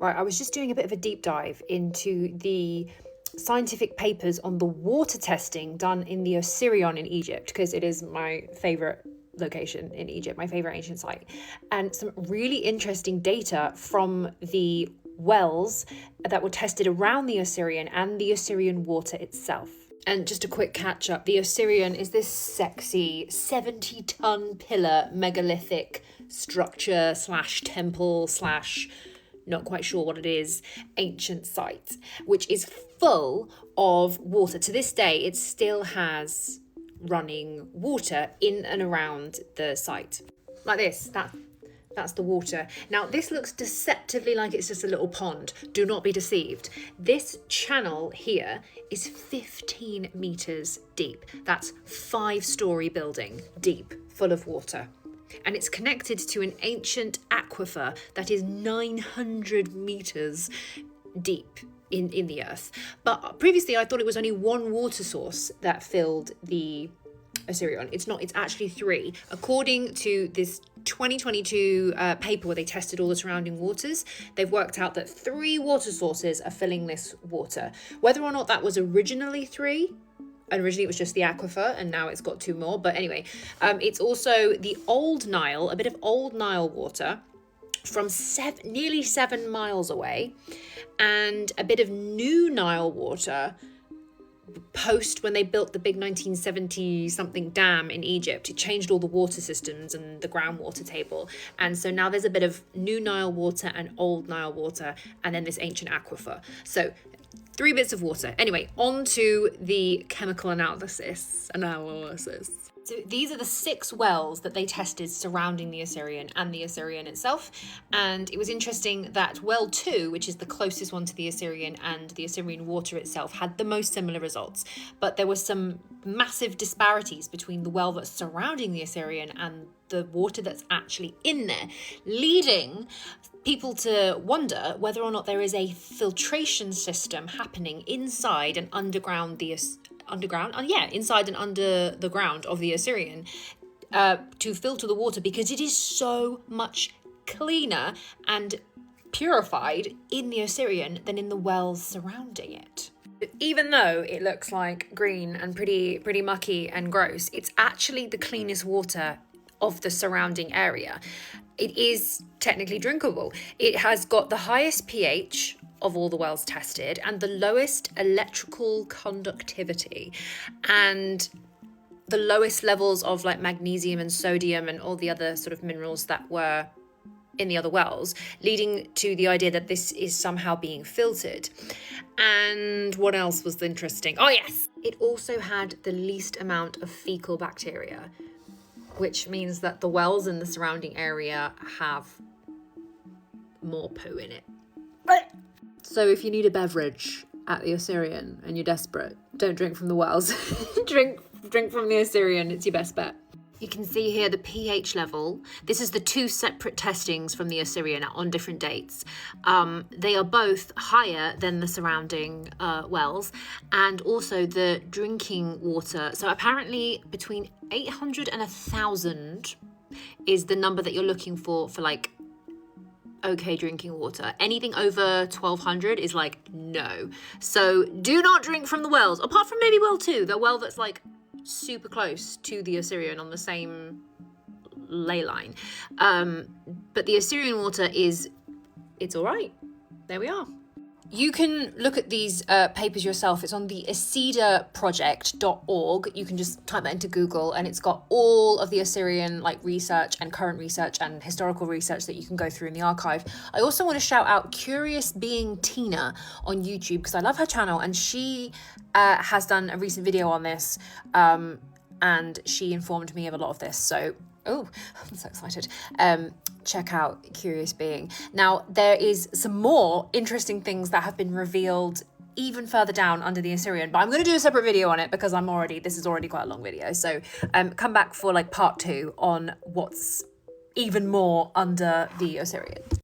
Right, I was just doing a bit of a deep dive into the scientific papers on the water testing done in the Osirion in Egypt, because it is my favorite location in Egypt, my favorite ancient site, and some really interesting data from the wells that were tested around the Osirion and the Osirion water itself. And just a quick catch up, the Osirion is this sexy 70-ton pillar megalithic structure slash temple slash not quite sure what it is, ancient site, which is full of water. To this day, it still has running water in and around the site. Like this, that's the water. Now, this looks deceptively like it's just a little pond. Do not be deceived. This channel here is 15 meters deep. That's 5-story building deep, full of water. And it's connected to an ancient aquifer that is 900 meters deep in the earth. But previously I thought it was only one water source that filled the Osirion. It's not, it's actually 3. According to this 2022 paper where they tested all the surrounding waters, they've worked out that 3 water sources are filling this water. Whether or not that was originally 3, and originally it was just the aquifer, and now it's got 2 more. But anyway, it's also the old Nile, a bit of old Nile water from nearly 7 miles away, and a bit of new Nile water post when they built the big 1970 something dam in Egypt. It changed all the water systems and the groundwater table, and so now there's a bit of new Nile water and old Nile water, and then this ancient aquifer. So 3 bits of water. Anyway, on to the chemical analysis. So these are the 6 wells that they tested surrounding the Osirion and the Osirion itself. And it was interesting that well 2, which is the closest one to the Osirion and the Osirion water itself, had the most similar results. But there were some massive disparities between the well that's surrounding the Osirion and the water that's actually in there, leading people to wonder whether or not there is a filtration system happening inside and underground inside and under the ground of the Osirion to filter the water, because it is so much cleaner and purified in the Osirion than in the wells surrounding it. Even though it looks like green and pretty mucky and gross, it's actually the cleanest water of the surrounding area. It is technically drinkable. It has got the highest pH of all the wells tested and the lowest electrical conductivity and the lowest levels of like magnesium and sodium and all the other sort of minerals that were in the other wells, leading to the idea that this is somehow being filtered. And what else was interesting? Oh yes, it also had the least amount of fecal bacteria, which means that the wells in the surrounding area have more poo in it. So if you need a beverage at the Osirion and you're desperate, don't drink from the wells. drink from the Osirion, it's your best bet. You can see here the pH level. This is the 2 separate testings from the Osirion on different dates. They are both higher than the surrounding wells, and also the drinking water. So apparently between 800 and 1,000 is the number that you're looking for like okay drinking water. Anything over 1,200 is like no. So do not drink from the wells, apart from maybe well 2, the well that's like super close to the Osirion on the same ley line. But the Osirion water it's all right. There we are. You can look at these papers yourself. It's on the isidaproject.org. You can just type that into Google, and it's got all of the Osirion like research and current research and historical research that you can go through in the archive. I also want to shout out Curious Being Tina on YouTube, because I love her channel, and she has done a recent video on this, and she informed me of a lot of this. So, oh, I'm so excited. Check out Curious Being. Now, there is some more interesting things that have been revealed even further down under the Osirion, but I'm going to do a separate video on it because this is already quite a long video. So come back for like part 2 on what's even more under the Osirion.